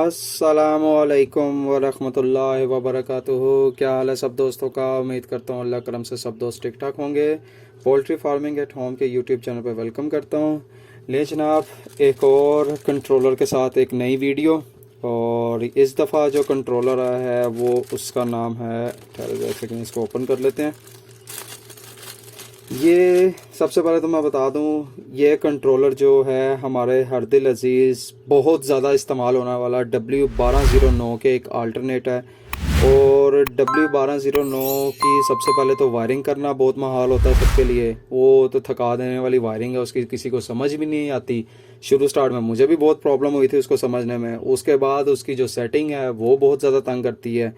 अस्सलामुअलैकुम वरहमतुल्लाहि वबरकातुहू। क्या हाल है सब दोस्तों का। उम्मीद करता हूँ अल्लाह करम से सब दोस्त ठीक ठाक होंगे। पोल्ट्री फार्मिंग एट होम के यूट्यूब चैनल पर वेलकम करता हूँ। ले जनाब एक और कंट्रोलर के साथ एक नई वीडियो। और इस दफ़ा जो कंट्रोलर आया है वो उसका नाम है, ठहर इसको ओपन कर लेते हैं। ये सबसे पहले तो मैं बता दूं, ये कंट्रोलर जो है हमारे हर दिल अजीज़ बहुत ज़्यादा इस्तेमाल होने वाला W1209 के एक अल्टरनेट है। और W1209 की सबसे पहले तो वायरिंग करना बहुत महाल होता है सबके लिए। वो तो थका देने वाली वायरिंग है, उसकी किसी को समझ भी नहीं आती। शुरू स्टार्ट में मुझे भी बहुत प्रॉब्लम हुई थी उसको समझने में। उसके बाद उसकी जो सेटिंग है वो बहुत ज़्यादा तंग करती है।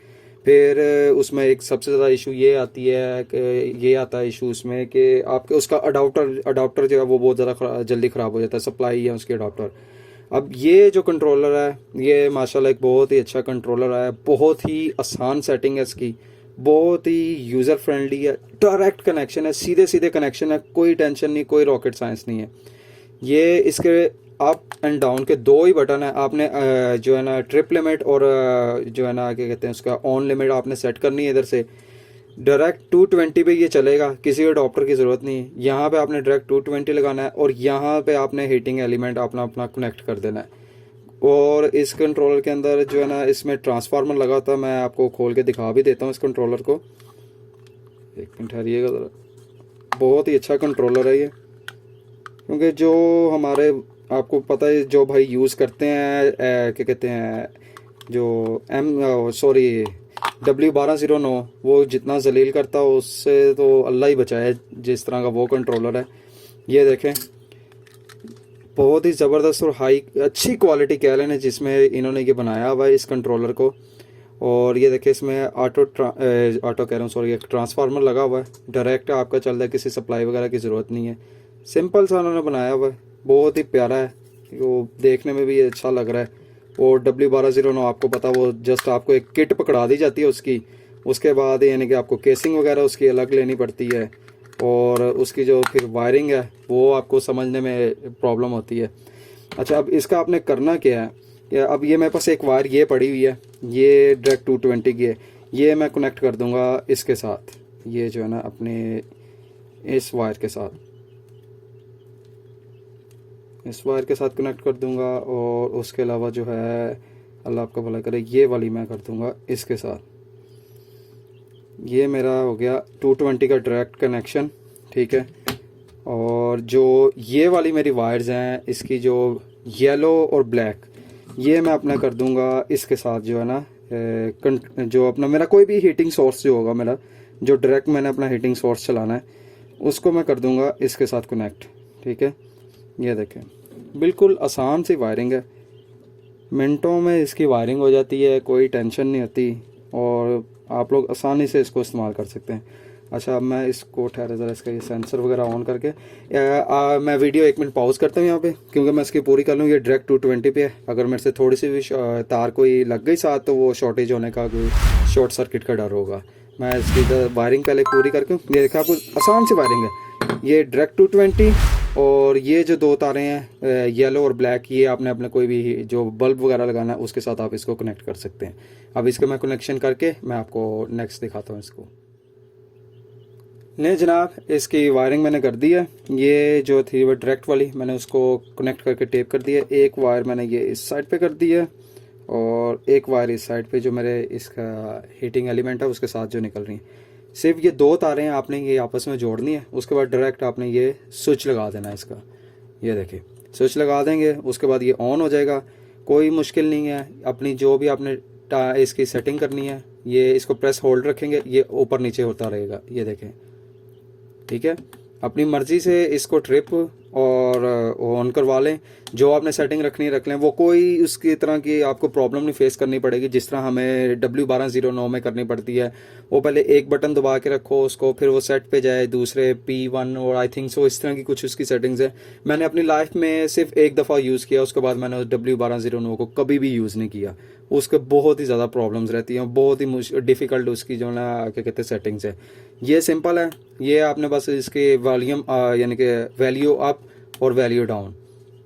फिर उसमें एक सबसे ज़्यादा इशू ये आती है कि ये आता है इशू उसमें कि आपके उसका अडाप्टर जो है वो बहुत ज़्यादा जल्दी ख़राब हो जाता है। सप्लाई है उसकी अडाप्टर। अब ये जो कंट्रोलर है ये माशाल्लाह एक बहुत ही अच्छा कंट्रोलर है। बहुत ही आसान सेटिंग है इसकी, बहुत ही यूज़र फ्रेंडली है। डायरेक्ट कनेक्शन है, सीधे सीधे कनेक्शन है, कोई टेंशन नहीं, कोई रॉकेट साइंस नहीं है। ये इसके अप एंड डाउन के दो ही बटन है। आपने जो है ना ट्रिप लिमिट और जो है ना क्या कहते हैं उसका ऑन लिमिट आपने सेट करनी है। इधर से डायरेक्ट 220 पे ये चलेगा, किसी अडॉप्टर की ज़रूरत नहीं है। यहाँ पे आपने डायरेक्ट 220 लगाना है और यहाँ पे आपने हीटिंग एलिमेंट अपना अपना कनेक्ट कर देना है। और इस कंट्रोलर के अंदर जो है ना इसमें ट्रांसफार्मर लगा होता है। मैं आपको खोल के दिखा भी देता हूँ इस कंट्रोलर को। एक मिनट ठहरिएगा ज़रा। बहुत ही अच्छा कंट्रोलर है ये, क्योंकि जो हमारे आपको पता है जो भाई यूज़ करते हैं क्या कहते हैं जो W1209 वो जितना जलील करता है उससे तो अल्लाह ही बचाए जिस तरह का वो कंट्रोलर है। ये देखें बहुत ही ज़बरदस्त और हाई अच्छी क्वालिटी कह लें जिसमें इन्होंने ये बनाया हुआ है इस कंट्रोलर को। और ये देखिए इसमें ऑटो कह रहा हूँ सॉरी, एक ट्रांसफार्मर लगा हुआ है। डायरेक्ट आपका चल रहा है, किसी सप्लाई वगैरह की ज़रूरत नहीं है। सिंपल सा उन्होंने बनाया हुआ है, बहुत ही प्यारा है। वो देखने में भी अच्छा लग रहा है। और W1209 आपको पता वो जस्ट आपको एक किट पकड़ा दी जाती है उसकी। उसके बाद यानी कि आपको केसिंग वगैरह उसकी अलग लेनी पड़ती है। और उसकी जो फिर वायरिंग है वो आपको समझने में प्रॉब्लम होती है। अच्छा, अब इसका आपने करना क्या है कि अब ये मेरे पास एक वायर ये पड़ी हुई है, ये डायरेक्ट 220 की है। ये मैं कनेक्ट कर दूंगा इसके साथ, ये जो है ना अपने इस वायर के साथ, इस वायर के साथ कनेक्ट कर दूंगा। और उसके अलावा जो है अल्लाह आपका भला करे ये वाली मैं कर दूंगा इसके साथ। ये मेरा हो गया 220 का डायरेक्ट कनेक्शन, ठीक है। और जो ये वाली मेरी वायर्स हैं इसकी जो येलो और ब्लैक, ये मैं अपना कर दूंगा इसके साथ जो है ना जो अपना मेरा कोई भी हीटिंग सोर्स जो होगा मेरा, जो डायरेक्ट मैंने अपना हीटिंग सोर्स चलाना है उसको मैं कर दूंगा इसके साथ कनेक्ट, ठीक है। ये देखें बिल्कुल आसान सी वायरिंग है, मिनटों में इसकी वायरिंग हो जाती है, कोई टेंशन नहीं होती और आप लोग आसानी से इसको इस्तेमाल कर सकते हैं। अच्छा, अब मैं इसको ठहरे ज़रा इसका ये सेंसर वगैरह ऑन करके मैं वीडियो 1 मिनट पॉज करता हूँ यहाँ पे, क्योंकि मैं इसकी पूरी कर लूँ। ये डायरेक्ट 220 पे है। अगर मेरे से थोड़ी सी भी तार कोई लग गई साथ तो वो शॉर्टेज होने का, कोई शॉर्ट सर्किट का डर होगा। मैं इसकी वायरिंग पहले पूरी करके, ये देखा आपको आसान सी वायरिंग है। ये डायरेक्ट 220 और ये जो दो तारें हैं येलो और ब्लैक, ये आपने अपने कोई भी जो बल्ब वगैरह लगाना है उसके साथ आप इसको कनेक्ट कर सकते हैं। अब इसका मैं कनेक्शन करके मैं आपको नेक्स्ट दिखाता हूँ इसको। नहीं जनाब, इसकी वायरिंग मैंने कर दी है। ये जो थी वो डायरेक्ट वाली मैंने उसको कनेक्ट करके टेप कर दिया। एक वायर मैंने ये इस साइड पे कर दी है और एक वायर इस साइड पे जो मेरे इसका हीटिंग एलिमेंट है उसके साथ जो निकल रही है। सिर्फ ये दो तारें आपने ये आपस में जोड़नी है। उसके बाद डायरेक्ट आपने ये स्विच लगा देना है इसका। ये देखिए स्विच लगा देंगे, उसके बाद ये ऑन हो जाएगा। कोई मुश्किल नहीं है। अपनी जो भी आपने इसकी सेटिंग करनी है, ये इसको प्रेस होल्ड रखेंगे, ये ऊपर नीचे होता रहेगा। ये देखें, ठीक है। अपनी मर्ज़ी से इसको ट्रिप और ऑन करवा लें, जो आपने सेटिंग रखनी रख लें। वो कोई उसकी तरह की आपको प्रॉब्लम नहीं फेस करनी पड़ेगी जिस तरह हमें W1209 में करनी पड़ती है। वो पहले एक बटन दबा के रखो उसको, फिर वो सेट पे जाए, दूसरे P1 और आई थिंक सो इस तरह की कुछ उसकी सेटिंग्स है। मैंने अपनी लाइफ में सिर्फ एक दफ़ा यूज़ किया, उसके बाद मैंने W1209 को कभी भी यूज़ नहीं किया। उसके बहुत ही ज़्यादा प्रॉब्लम्स रहती हैं, बहुत ही डिफ़िकल्ट उसकी जो ना क्या कहते हैं सेटिंग्स है। ये सिंपल है। ये आपने बस इसके वॉल्यूम यानी कि वैल्यू अप और वैल्यू डाउन,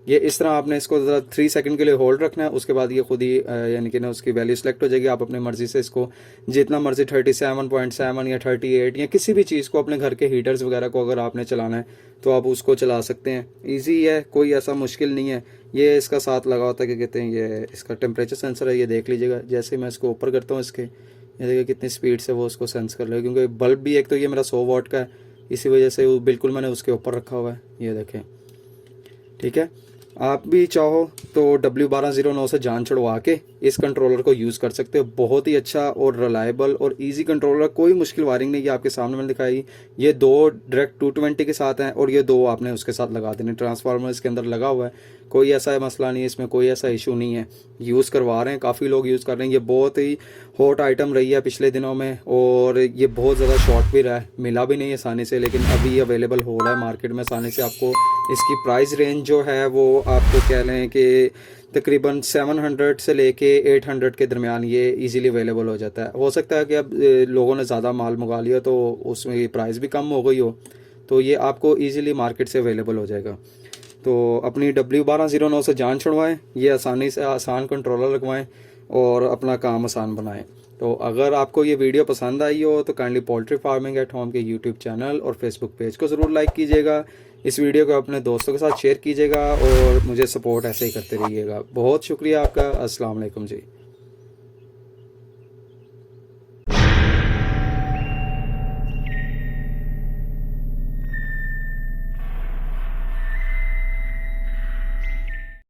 ये इस तरह आपने इसको 3 सेकंड के लिए होल्ड रखना है, उसके बाद ये खुद ही यानी कि ना उसकी वैल्यू सेलेक्ट हो जाएगी। आप अपनी मर्ज़ी से इसको जितना मर्ज़ी 37.7 या 38 या किसी भी चीज़ को, अपने घर के हीटर्स वगैरह को अगर आपने चलाना है तो आप उसको चला सकते हैं। ईजी है, कोई ऐसा मुश्किल नहीं है। ये इसका साथ लगा होता है, क्या कहते हैं, ये इसका टेम्परेचर सेंसर है, ये देख लीजिएगा। जैसे मैं इसको ऊपर करता हूँ इसके, ये देखिए कितनी स्पीड से वो उसको सेंस कर लेगा, क्योंकि बल्ब भी एक तो ये मेरा 100 वाट का है, इसी वजह से वो बिल्कुल मैंने उसके ऊपर रखा हुआ है, ये देखें। ठीक है, आप भी चाहो तो W1209 से जान छुड़वा के इस कंट्रोलर को यूज़ कर सकते हो। बहुत ही अच्छा और रिलायबल और इजी कंट्रोलर, कोई मुश्किल वायरिंग नहीं। ये आपके सामने मैंने दिखाई, ये 2 डायरेक्ट 220 के साथ हैं और ये 2 आपने उसके साथ लगा देने। ट्रांसफार्मर इसके अंदर लगा हुआ है, कोई ऐसा मसला नहीं है, इसमें कोई ऐसा इशू नहीं है। यूज़ करवा रहे हैं, काफ़ी लोग यूज़ कर रहे हैं। ये बहुत ही हॉट आइटम रही है पिछले दिनों में और ये बहुत ज़्यादा शॉर्ट भी रहा है, मिला भी नहीं आसानी से, लेकिन अभी ये अवेलेबल हो रहा है मार्केट में आसानी से। आपको इसकी प्राइस रेंज जो है वो आपको कह लें कि तकरीबन 700 से लेके 800 के दरमियान ये इजीली अवेलेबल हो जाता है। हो सकता है कि अब लोगों ने ज़्यादा माल मंगा लिया तो उसमें प्राइस भी कम हो गई हो, तो ये आपको इजीली मार्केट से अवेलेबल हो जाएगा। तो अपनी W1209 से जान छुड़वाएं, ये आसानी से आसान कंट्रोलर लगवाएं और अपना काम आसान बनाएं। तो अगर आपको ये वीडियो पसंद आई हो तो kindly poultry farming at home के यूट्यूब चैनल और फेसबुक पेज को ज़रूर लाइक कीजिएगा। इस वीडियो को अपने दोस्तों के साथ शेयर कीजिएगा और मुझे सपोर्ट ऐसे ही करते रहिएगा। बहुत शुक्रिया आपका। अस्सलाम वालेकुम जी।